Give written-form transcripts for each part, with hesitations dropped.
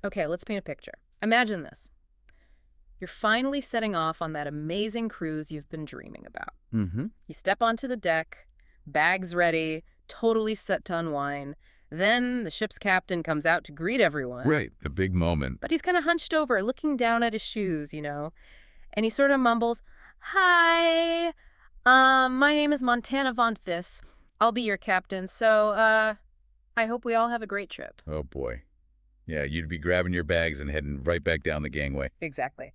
Okay, let's paint a picture. Imagine this. You're finally setting off on that amazing cruise you've been dreaming about. Mm-hmm. You step onto the deck, bags ready, totally set to unwind. Then the ship's captain comes out to greet everyone. Right, a big moment. But he's kind of hunched over, looking down at his shoes. And he sort of mumbles, "Hi, my name is Montana Von Fiss. I'll be your captain, so, I hope we all have a great trip." Oh, boy. Yeah, you'd be grabbing your bags and heading right back down the gangway. Exactly.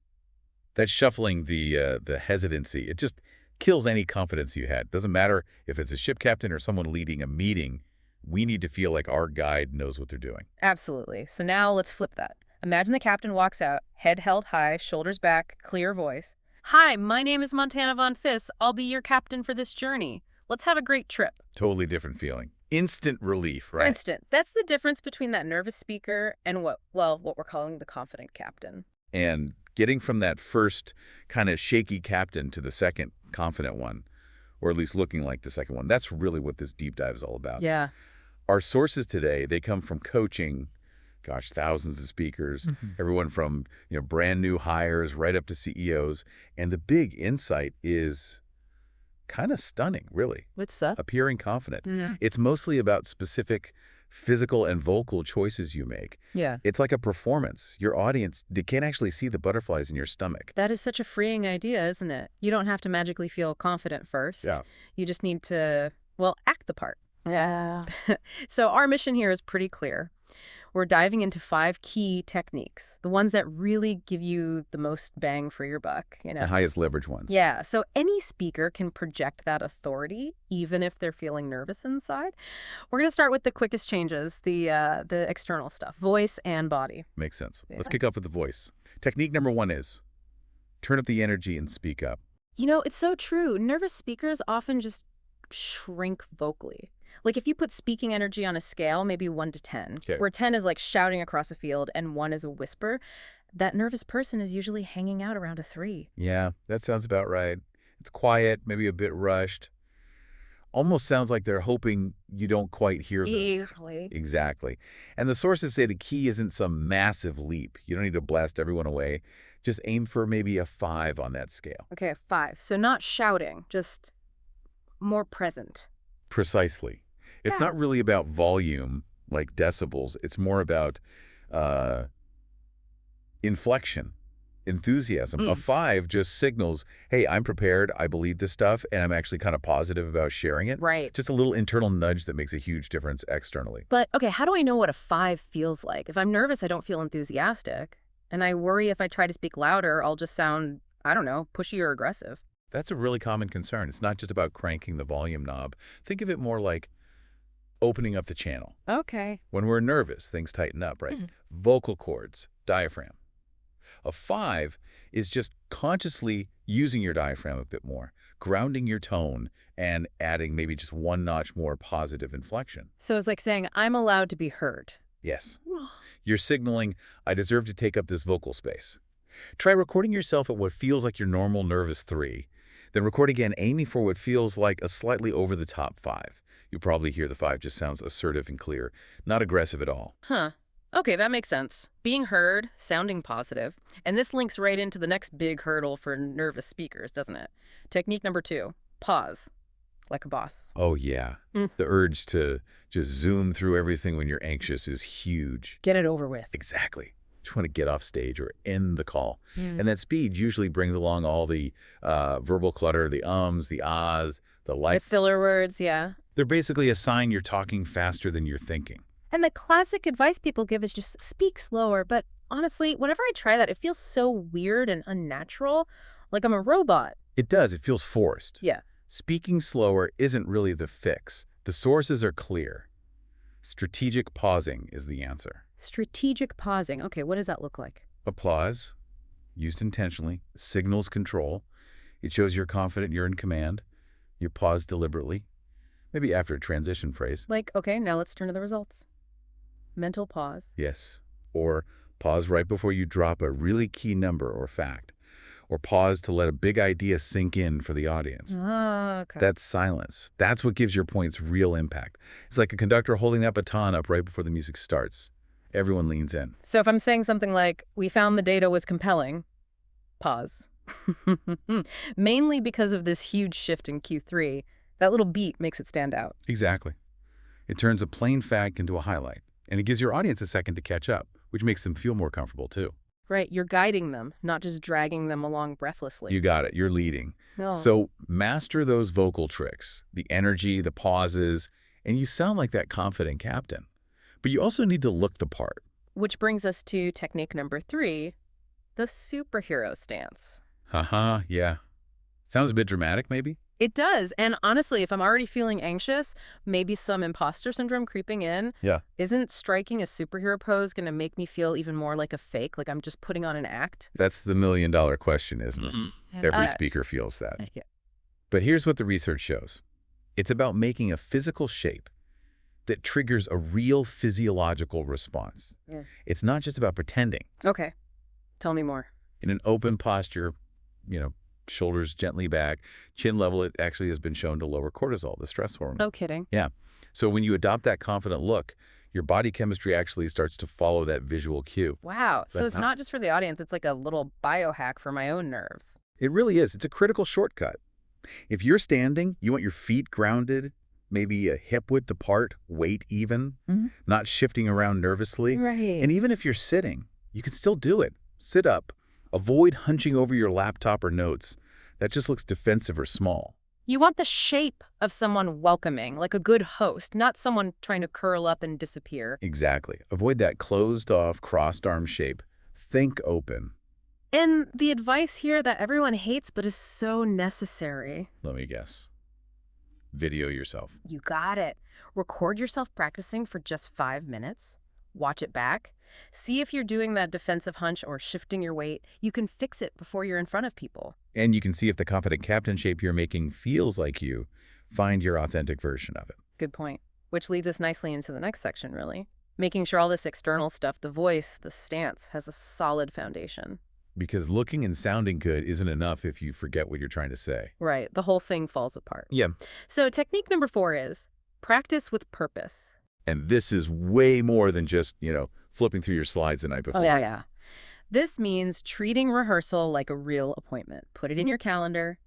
That shuffling, the hesitancy, it just kills any confidence you had. Doesn't matter if it's a ship captain or someone leading a meeting. We need to feel like our guide knows what they're doing. Absolutely. So now let's flip that. Imagine the captain walks out, head held high, shoulders back, clear voice. "Hi, my name is Montana Von Fiss. I'll be your captain for this journey. Let's have a great trip." Totally different feeling. Instant relief, right? Instant. That's the difference between that nervous speaker and what we're calling the confident captain. And getting from that first kind of shaky captain to the second confident one, or at least looking like the second one, that's really what this deep dive is all about. Yeah. Our sources today, they come from coaching, gosh, thousands of speakers, everyone from brand new hires right up to CEOs. And the big insight is kind of stunning, really. What's up? Appearing confident. Mhm. It's mostly about specific physical and vocal choices you make. Yeah. It's like a performance. Your audience, they can't actually see the butterflies in your stomach. That is such a freeing idea, isn't it? You don't have to magically feel confident first. Yeah. You just need to, act the part. Yeah. So our mission here is pretty clear. We're diving into 5 key techniques, the ones that really give you the most bang for your buck, The highest leverage ones. Yeah, so any speaker can project that authority, even if they're feeling nervous inside. We're going to start with the quickest changes, the external stuff, voice and body. Makes sense. Yeah. Let's kick off with the voice. Technique number 1 is turn up the energy and speak up. It's so true. Nervous speakers often just shrink vocally. Like if you put speaking energy on a scale, maybe 1 to 10, Okay. where 10 is like shouting across a field and 1 is a whisper, that nervous person is usually hanging out around a 3. Yeah, that sounds about right. It's quiet, maybe a bit rushed. Almost sounds like they're hoping you don't quite hear them. Easily. Exactly. And the sources say the key isn't some massive leap. You don't need to blast everyone away. Just aim for maybe a 5 on that scale. Okay, a 5. So not shouting, just more present. Precisely. It's Yeah. not really about volume, like decibels. It's more about inflection, enthusiasm. A 5 just signals, hey, I'm prepared, I believe this stuff, and I'm actually kind of positive about sharing it. Right. Just a little internal nudge that makes a huge difference externally. But, okay, how do I know what a 5 feels like? If I'm nervous, I don't feel enthusiastic. And I worry if I try to speak louder, I'll just sound, I don't know, pushy or aggressive. That's a really common concern. It's not just about cranking the volume knob. Think of it more like opening up the channel. Okay. When we're nervous, things tighten up, right? Vocal cords, diaphragm. A 5 is just consciously using your diaphragm a bit more, grounding your tone, and adding maybe just 1 notch more positive inflection. So it's like saying, I'm allowed to be heard. Yes. You're signaling, I deserve to take up this vocal space. Try recording yourself at what feels like your normal nervous 3. Then record again, aiming for what feels like a slightly over-the-top 5. You'll probably hear the 5 just sounds assertive and clear, not aggressive at all. Huh. Okay, that makes sense. Being heard, sounding positive. And this links right into the next big hurdle for nervous speakers, doesn't it? Technique number 2, pause, like a boss. Oh, yeah. The urge to just zoom through everything when you're anxious is huge. Get it over with. Exactly. Just want to get off stage or end the call. And that speed usually brings along all the verbal clutter, the ums, the ahs, the The lights. filler words, yeah. They're basically a sign you're talking faster than you're thinking. And the classic advice people give is just speak slower. But honestly, whenever I try that, it feels so weird and unnatural, like I'm a robot. It does. It feels forced. Yeah. Speaking slower isn't really the fix. The sources are clear. Strategic pausing is the answer. Strategic pausing. Okay, what does that look like? Applause, used intentionally, signals control. It shows you're confident you're in command. You pause deliberately, maybe after a transition phrase. Like, okay, now let's turn to the results. Mental pause. Yes. Or pause right before you drop a really key number or fact. Or pause to let a big idea sink in for the audience. Ah, okay. That's silence. That's what gives your points real impact. It's like a conductor holding that baton up right before the music starts. Everyone leans in. So if I'm saying something like, we found the data was compelling, pause. Mainly because of this huge shift in Q3, that little beat makes it stand out. Exactly. It turns a plain fact into a highlight, and it gives your audience a second to catch up, which makes them feel more comfortable too. Right, you're guiding them, not just dragging them along breathlessly. You got it. You're leading. No. So master those vocal tricks, the energy, the pauses, and you sound like that confident captain. But you also need to look the part. Which brings us to technique number 3, the superhero stance. Haha, yeah. Sounds a bit dramatic, maybe? It does. And honestly, if I'm already feeling anxious, maybe some imposter syndrome creeping in, Yeah. isn't striking a superhero pose going to make me feel even more like a fake, like I'm just putting on an act? That's the million-dollar question, isn't it? Every speaker feels that. Yeah. But here's what the research shows. It's about making a physical shape that triggers a real physiological response. Yeah. It's not just about pretending. Okay. Tell me more. In an open posture, shoulders gently back, chin level, it actually has been shown to lower cortisol, the stress hormone. No kidding. Yeah. So when you adopt that confident look, your body chemistry actually starts to follow that visual cue. Wow. So That's it's not just for the audience. It's like a little biohack for my own nerves. It really is. It's a critical shortcut. If you're standing, you want your feet grounded, maybe a hip width apart, weight even, not shifting around nervously. Right. And even if you're sitting, you can still do it. Sit up. Avoid hunching over your laptop or notes. That just looks defensive or small. You want the shape of someone welcoming, like a good host, not someone trying to curl up and disappear. Exactly. Avoid that closed-off, crossed-arm shape. Think open. And the advice here that everyone hates but is so necessary. Let me guess. Video yourself. You got it. Record yourself practicing for just 5 minutes. Watch it back. See if you're doing that defensive hunch or shifting your weight. You can fix it before you're in front of people. And you can see if the confident captain shape you're making feels like you. Find your authentic version of it. Good point. Which leads us nicely into the next section, really. Making sure all this external stuff, the voice, the stance, has a solid foundation. Because looking and sounding good isn't enough if you forget what you're trying to say. Right. The whole thing falls apart. Yeah. So technique number 4 is practice with purpose. And this is way more than just, flipping through your slides the night before. Oh, yeah. This means treating rehearsal like a real appointment. Put it in your calendar.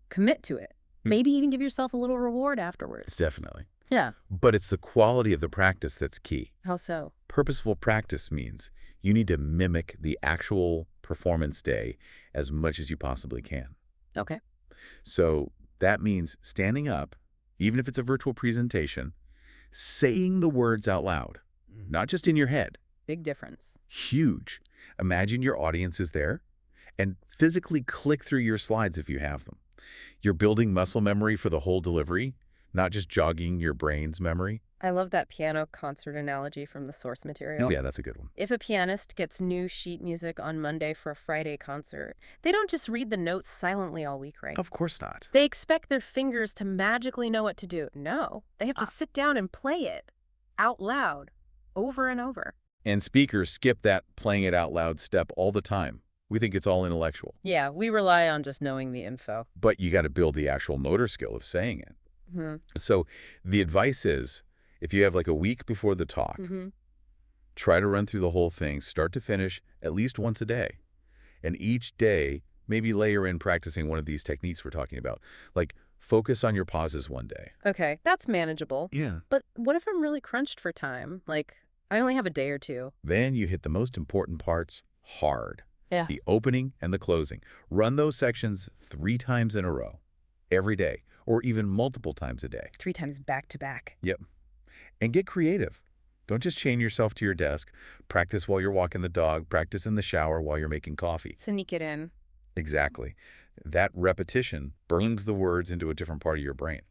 Commit to it. Maybe even give yourself a little reward afterwards. Definitely. Yeah. But it's the quality of the practice that's key. How so? Purposeful practice means you need to mimic the actual performance day as much as you possibly can. Okay. So that means standing up, even if it's a virtual presentation, saying the words out loud, not just in your head. Big difference. Huge. Imagine your audience is there and physically click through your slides if you have them. You're building muscle memory for the whole delivery, not just jogging your brain's memory. I love that piano concert analogy from the source material. Yeah, that's a good one. If a pianist gets new sheet music on Monday for a Friday concert, they don't just read the notes silently all week, right? Of course not. They expect their fingers to magically know what to do. No, they have to sit down and play it out loud over and over. And speakers skip that playing it out loud step all the time. We think it's all intellectual. Yeah, we rely on just knowing the info. But you got to build the actual motor skill of saying it. So the advice is, if you have like a week before the talk, try to run through the whole thing, start to finish, at least once a day. And each day, maybe layer in practicing one of these techniques we're talking about. Like, focus on your pauses one day. Okay, that's manageable. Yeah. But what if I'm really crunched for time? Like, I only have a day or two. Then you hit the most important parts hard. Yeah. The opening and the closing. Run those sections 3 times in a row, every day, or even multiple times a day. 3 times back to back. Yep. And get creative. Don't just chain yourself to your desk. Practice while you're walking the dog. Practice in the shower while you're making coffee. Sneak it in. Exactly. That repetition burns the words into a different part of your brain.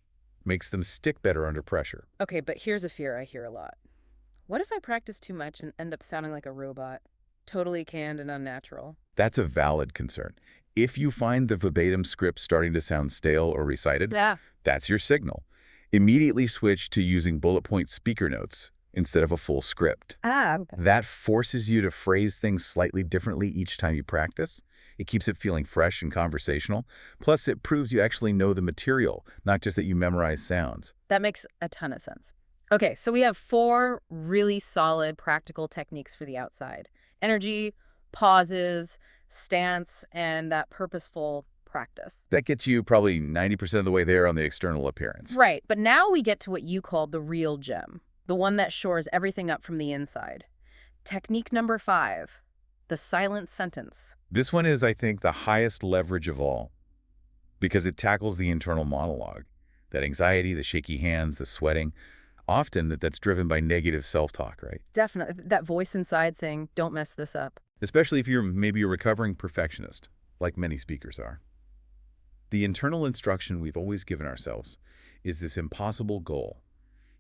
Makes them stick better under pressure. Okay, but here's a fear I hear a lot. What if I practice too much and end up sounding like a robot? Totally canned and unnatural. That's a valid concern. If you find the verbatim script starting to sound stale or recited, that's your signal. Immediately switch to using bullet point speaker notes instead of a full script. Okay. That forces you to phrase things slightly differently each time you practice. It keeps it feeling fresh and conversational. Plus, it proves you actually know the material, not just that you memorize sounds. That makes a ton of sense. Okay, so we have four really solid practical techniques for the outside. Energy, pauses, stance, and that purposeful practice. That gets you probably 90% of the way there on the external appearance. Right, but now we get to what you called the real gem, the one that shores everything up from the inside. Technique number 5, the silent sentence. This one is, I think, the highest leverage of all because it tackles the internal monologue. That anxiety, the shaky hands, the sweating. Often that's driven by negative self-talk, right? Definitely, that voice inside saying, don't mess this up. Especially if you're maybe a recovering perfectionist, like many speakers are. The internal instruction we've always given ourselves is this impossible goal.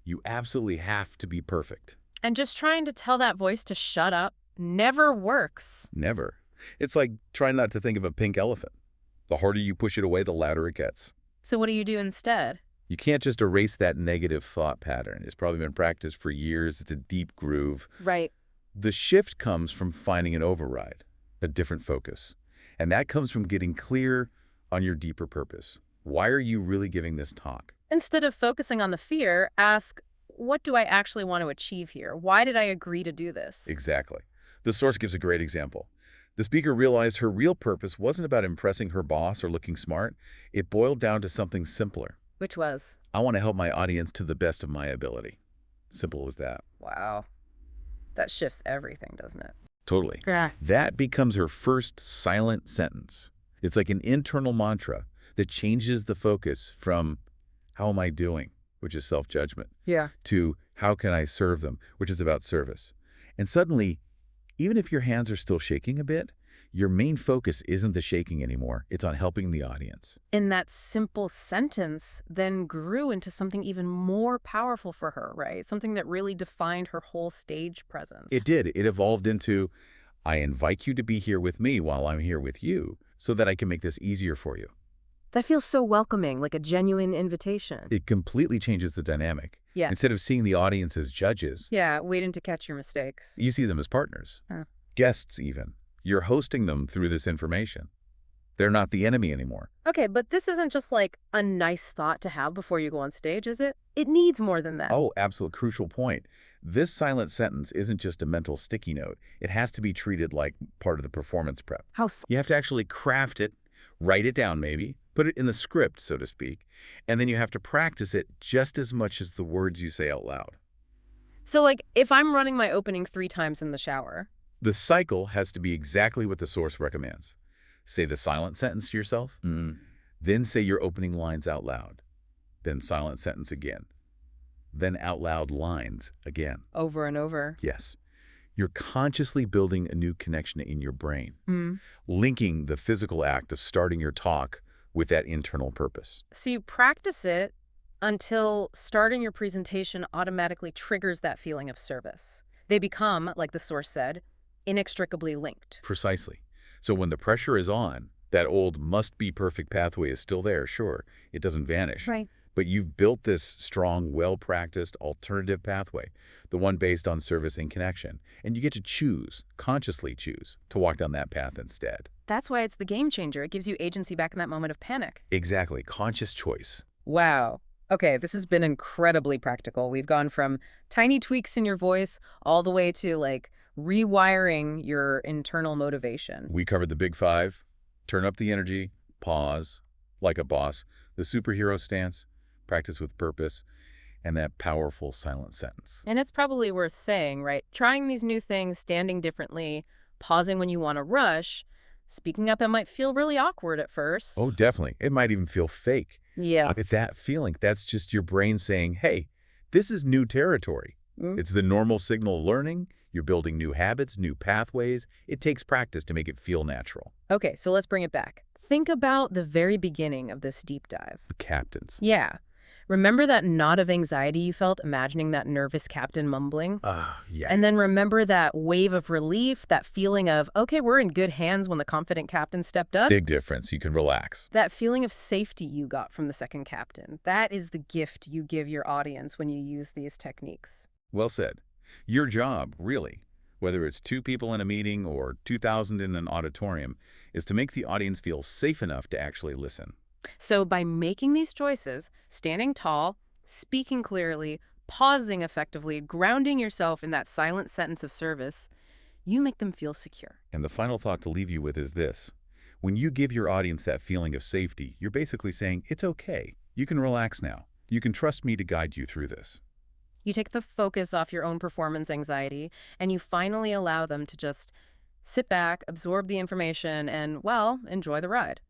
You absolutely have to be perfect. And just trying to tell that voice to shut up never works. Never. It's like trying not to think of a pink elephant. The harder you push it away, the louder it gets. So what do you do instead? You can't just erase that negative thought pattern. It's probably been practiced for years. It's a deep groove. Right. The shift comes from finding an override, a different focus. And that comes from getting clear on your deeper purpose. Why are you really giving this talk? Instead of focusing on the fear, ask, what do I actually want to achieve here? Why did I agree to do this? Exactly. The source gives a great example. The speaker realized her real purpose wasn't about impressing her boss or looking smart. It boiled down to something simpler. Which was? I want to help my audience to the best of my ability. Simple as that. Wow. That shifts everything, doesn't it? Totally. Yeah. That becomes her first silent sentence. It's like an internal mantra that changes the focus from how am I doing, which is self-judgment, Yeah. to how can I serve them, which is about service. And suddenly, even if your hands are still shaking a bit, your main focus isn't the shaking anymore. It's on helping the audience. And that simple sentence then grew into something even more powerful for her, right? Something that really defined her whole stage presence. It did. It evolved into, I invite you to be here with me while I'm here with you so that I can make this easier for you. That feels so welcoming, like a genuine invitation. It completely changes the dynamic. Yeah. Instead of seeing the audience as judges, Yeah, waiting to catch your mistakes. you see them as partners, Huh. guests even. You're hosting them through this information. They're not the enemy anymore. Okay, but this isn't just like a nice thought to have before you go on stage, is it? It needs more than that. Oh, absolute crucial point. This silent sentence isn't just a mental sticky note. It has to be treated like part of the performance prep. How so? You have to actually craft it, write it down maybe, put it in the script, so to speak, and then you have to practice it just as much as the words you say out loud. So, like, if I'm running my opening 3 times in the shower. The cycle has to be exactly what the source recommends. Say the silent sentence to yourself, then say your opening lines out loud, then silent sentence again, then out loud lines again. Over and over. Yes. You're consciously building a new connection in your brain, Mm. linking the physical act of starting your talk with that internal purpose. So you practice it until starting your presentation automatically triggers that feeling of service. They become, like the source said, inextricably linked. Precisely. So when the pressure is on, that old must-be perfect pathway is still there, sure. It doesn't vanish. Right. But you've built this strong, well-practiced alternative pathway, the one based on service and connection. And you get to choose, consciously choose, to walk down that path instead. That's why it's the game changer. It gives you agency back in that moment of panic. Exactly. Conscious choice. Wow. Okay, this has been incredibly practical. We've gone from tiny tweaks in your voice all the way to, like, rewiring your internal motivation. We covered the big 5. Turn up the energy, pause, like a boss, the superhero stance, practice with purpose, and that powerful silent sentence. And it's probably worth saying, right? Trying these new things, standing differently, pausing when you want to rush, speaking up, it might feel really awkward at first. Oh, definitely. It might even feel fake. Yeah. But that feeling, that's just your brain saying, hey, this is new territory. It's the normal signal of learning. You're building new habits, new pathways. It takes practice to make it feel natural. Okay, so let's bring it back. Think about the very beginning of this deep dive. The captains. Yeah. Remember that knot of anxiety you felt imagining that nervous captain mumbling? Yeah. And then remember that wave of relief, that feeling of, okay, we're in good hands when the confident captain stepped up? Big difference. You can relax. That feeling of safety you got from the second captain. That is the gift you give your audience when you use these techniques. Well said. Your job, really, whether it's 2 people in a meeting or 2,000 in an auditorium, is to make the audience feel safe enough to actually listen. So by making these choices, standing tall, speaking clearly, pausing effectively, grounding yourself in that silent sentence of service, you make them feel secure. And the final thought to leave you with is this. When you give your audience that feeling of safety, you're basically saying, it's okay. You can relax now. You can trust me to guide you through this. You take the focus off your own performance anxiety, and you finally allow them to just sit back, absorb the information, and, well, enjoy the ride.